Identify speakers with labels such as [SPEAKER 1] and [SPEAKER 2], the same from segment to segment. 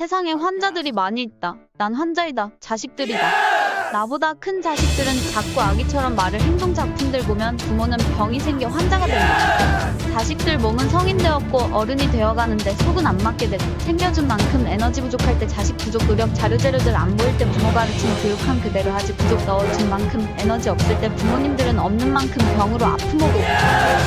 [SPEAKER 1] 세상에 환자들이 많이 있다. 난 환자이다. 자식들이다. 나보다 큰 자식들은 자꾸 아기처럼 말을 행동 작품들 보면 부모는 병이 생겨 환자가 된다. 자식들 몸은 성인 되었고 어른이 되어가는데 속은 안 맞게 되고 챙겨준 만큼 에너지 부족할 때 자식 부족 노력 자료재료들 안 보일 때 부모 가르친 교육한 그대로 하지 부족 넣어준 만큼 에너지 없을 때 부모님들은 없는 만큼 병으로 아픔 오고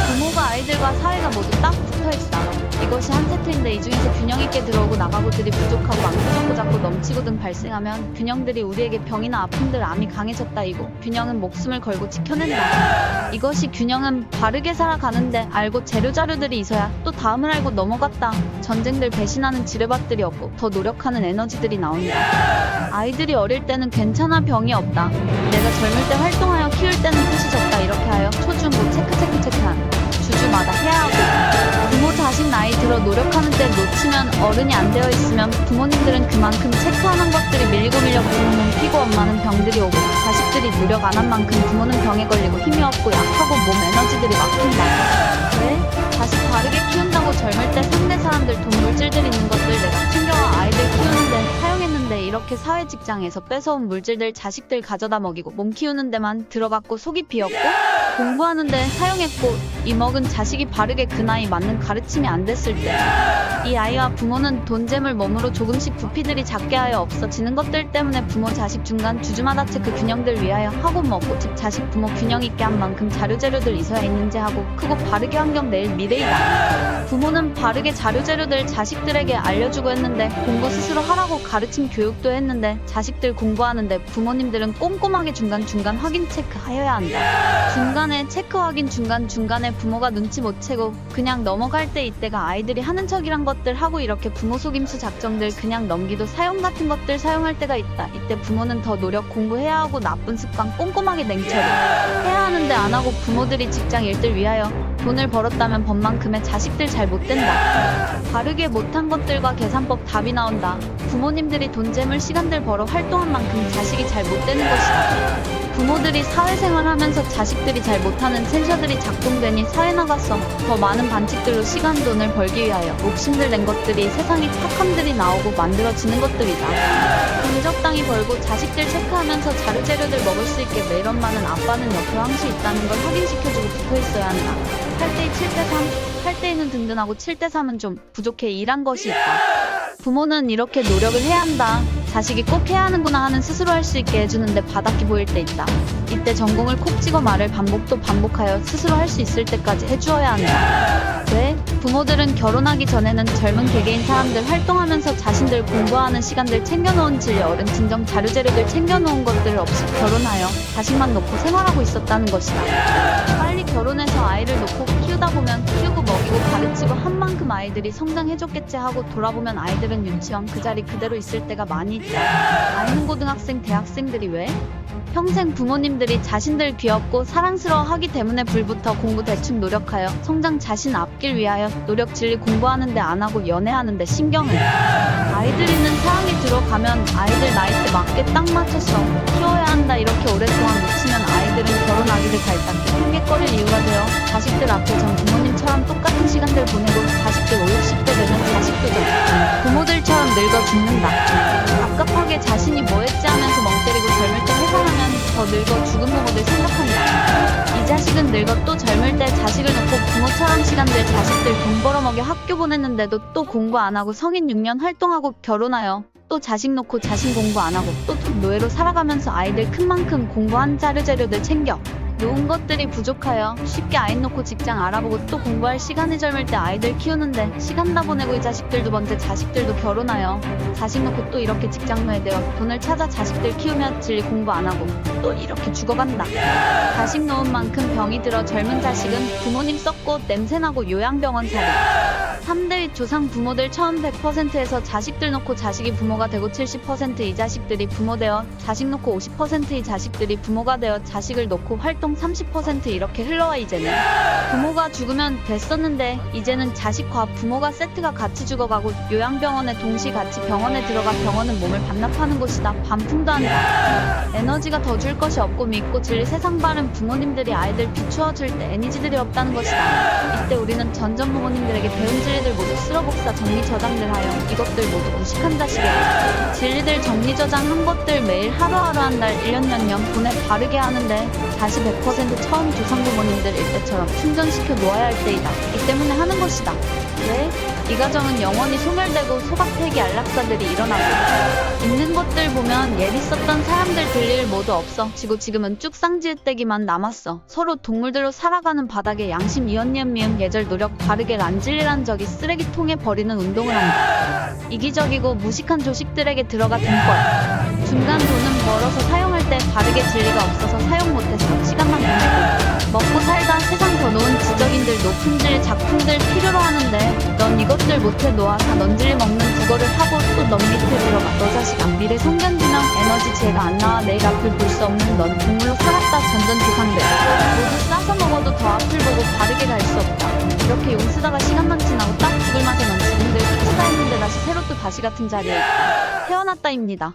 [SPEAKER 1] 부모가 아이들과 사회가 모두 딱 붙어있어. 이것이 한 세트인데 이 중에서 균형 있게 들어오고 나가고들이 부족하고 많고 작고 넘치고 등 발생하면 균형들이 우리에게 병이나 아픔들 암이 강해졌다. 이고 균형은 목숨을 걸고 지켜낸다. 이것이 균형은 바르게 살아가는데 알고 재료자료들이 있어야 또 다음을 알고 넘어갔다. 전쟁들 배신하는 지뢰밭들이 없고 더 노력하는 에너지들이 나온다. 아이들이 어릴 때는 괜찮아 병이 없다. 내가 젊을 때 활동하여 키울 때는 뜻이 적다. 이렇게 하여 초중고 체크한 주주마다 해야 하고 부모 자식 나이 들어 노력하는 때 놓치면 어른이 안 되어 있으면 부모님들은 그만큼 체크하는 것들이 밀리고 부모는 피고 엄마는 병들이 오고 자식들이 노력 안 한 만큼 부모는 병에 걸리고 힘이 없고 약하고 몸 에너지들이 막힌다. 왜? 자식 바르게 키운다고 젊을 때 상대 사람들 돈 물질들 있는 것들 내가 챙겨와 아이들 키우는데 사용했는데 이렇게 사회 직장에서 뺏어온 물질들 자식들 가져다 먹이고 몸 키우는 데만 들어갔고 속이 비었고 공부하는데 사용했고 이 먹은 자식이 바르게 그 나이 맞는 가르침이 안 됐을 때 이 아이와 부모는 돈 재물 몸으로 조금씩 부피들이 작게 하여 없어지는 것들 때문에 부모 자식 중간 주주마다 체크 균형들 위하여 하고 먹고 즉 자식 부모 균형 있게 한 만큼 자료재료들 있어야 있는지 하고 크고 바르게 환경 내일 미래이다. 부모는 바르게 자료재료들 자식들에게 알려주고 했는데 공부 스스로 하라고 가르침 교육도 했는데 자식들 공부하는데 부모님들은 꼼꼼하게 중간중간 확인 체크하여야 한다. 중간에 체크 확인 중간중간에 부모가 눈치 못 채고 그냥 넘어갈 때 이때가 아이들이 하는 척이란 것들 하고 이렇게 부모 속임수 작정들 그냥 넘기도 사용 같은 것들 사용할 때가 있다. 이때 부모는 더 노력 공부해야 하고 나쁜 습관 꼼꼼하게 냉처리 해야 하는데 안 하고 부모들이 직장 일들 위하여 돈을 벌었다면 번만큼의 자식들 잘 못 된다. 바르게 못한 것들과 계산법 답이 나온다. 부모님들이 돈 재물 시간들 벌어 활동한 만큼 자식이 잘 못 되는 것이다. 부모들이 사회생활 하면서 자식들이 잘 못하는 센서들이 작동되니 사회 나가서 더 많은 반칙들로 시간 돈을 벌기 위하여 욕심들 낸 것들이 세상에 착함들이 나오고 만들어지는 것들이다. 돈 적당히 벌고 자식들 체크하면서 자료재료들 먹을 수 있게 매일 엄마는 아빠는 옆에 항시 있다는 걸 확인시켜주고 붙어있어야 한다. 8대2 7대3 8대2는 든든하고 7대3은 좀 부족해 일한 것이 있다. 부모는 이렇게 노력을 해야 한다. 자식이 꼭 해야 하는구나 하는 스스로 할 수 있게 해주는데 바닥이 보일 때 있다. 이때 전공을 콕 찍어 말을 반복도 반복하여 스스로 할 수 있을 때까지 해주어야 한다. 왜? 부모들은 결혼하기 전에는 젊은 개개인 사람들 활동하면서 자신들 공부하는 시간들 챙겨놓은 진리 어른 진정 자료재료들 챙겨놓은 것들 없이 결혼하여 자식만 놓고 생활하고 있었다는 것이다. 빨리 결혼해서 아이를 놓고 키우다 보면 키우고 먹이고 가르치고 한 만큼 아이들이 성장해줬겠지 하고 돌아보면 아이들은 유치원 그 자리 그대로 있을 때가 많이 있다. 아이는 고등학생 대학생들이 왜? 평생 부모님들이 자신들 귀엽고 사랑스러워하기 때문에 불부터 공부 대충 노력하여 성장 자신 앞길 위하여 노력 진리 공부하는데 안 하고 연애하는데 신경을 아이들 있는 사랑이 들어가면 아이들 나이대 맞게 딱 맞춰서 키워야 한다. 이렇게 오랫동안 놓치면 아이들은 결혼하기를 갈딱히 핑계거릴 이유가 되어 자식들 앞에 전 부모님처럼 똑같은 시간들 보내고 자식들 5, 60대 되면 자식도 전 부모들처럼 늙어 죽는다. 갑갑하게 자신이 뭐 했지 하면서 멍 때리고 젊을 때 회상하면 더 늙어 죽은 부모들 생각한다. 이 자식은 늙어 또 젊을 때 자식을 놓고 부모처럼 시간들 자식들 돈 벌어먹여 학교 보냈는데도 또 공부 안 하고 성인 6년 활동하고 결혼하여 또 자식 놓고 자신 공부 안 하고 또 노예로 살아가면서 아이들 큰 만큼 공부한 자료재료들 챙겨 놓은 것들이 부족하여 쉽게 아이 놓고 직장 알아보고 또 공부할 시간이 젊을 때 아이들 키우는데 시간 다 보내고 이 자식들 두 번째 자식들도 결혼하여 자식 놓고 또 이렇게 직장 노예되어 돈을 찾아 자식들 키우며 진리 공부 안 하고 또 이렇게 죽어간다. 자식 놓은 만큼 병이 들어 젊은 자식은 부모님 썩고 냄새나고 요양병원 살이 3대 조상 부모들 처음 100%에서 자식들 놓고 자식이 부모가 되고 70% 이 자식들이 부모 되어 자식 놓고 50%이 자식들이 부모가 되어 자식을 놓고 활동 환경 30% 이렇게 흘러와 이제는. 부모가 죽으면 됐었는데 이제는 자식과 부모가 세트가 같이 죽어가고 요양병원에 동시 같이 병원에 들어가 병원은 몸을 반납하는 곳이다. 반품도 한다. 에너지가 더 줄 것이 없고 믿고 진리 세상 바른 부모님들이 아이들 비추어줄 때 에너지들이 없다는 것이다. 이때 우리는 전전 부모님들에게 배운 진리들 모두 쓸어복사 정리 저장들 하여 이것들 모두 무식한 자식에게 진리들 정리 저장한 것들 매일 하루하루 한 달 1년 몇 년 보내 바르게 하는데 다시 100% 처음 조상 부모님들 일때처럼 충전시켜 놓아야 할 때이다. 이 때문에 하는 것이다. 왜? 이 가정은 영원히 소멸되고 소박태기 안락사들이 일어나고 있는 것들 보면 옛 있었던 사람들 들 일 모두 없어지고 지금은 쭉 쌍지읒대기만 남았어. 서로 동물들로 살아가는 바닥에 양심 이언니은 미음 예절 노력 바르게 란질리란 적이 쓰레기통에 버리는 운동을 한다. 이기적이고 무식한 조식들에게 들어가 돈벌. 중간 돈은 벌어서 사용할 때 바르게 진리가 없어서 사용 못해서 시간만 보내고 먹고 살다 세상 더 놓은 지적인들 높은 질 작품들 필요로 하는데 넌 이것들 못해 놓아 다 넌질리 먹는 국어를 하고 또 넌 밑에 들어가. 너 자식아 미래 성견지명 에너지 지혜가 안 나와 내일 앞을 볼 수 없는 넌 동물로 살았다. 전전 조상들 모두 싸서 먹어도 더 앞을 보고 바르게 갈 수 없다. 이렇게 용 쓰다가 시간만 지나고 딱 죽을 맛에 넌 지금들 끝이다 했는데 다시 새로 또 다시 같은 자리에 있다. 태어났다입니다.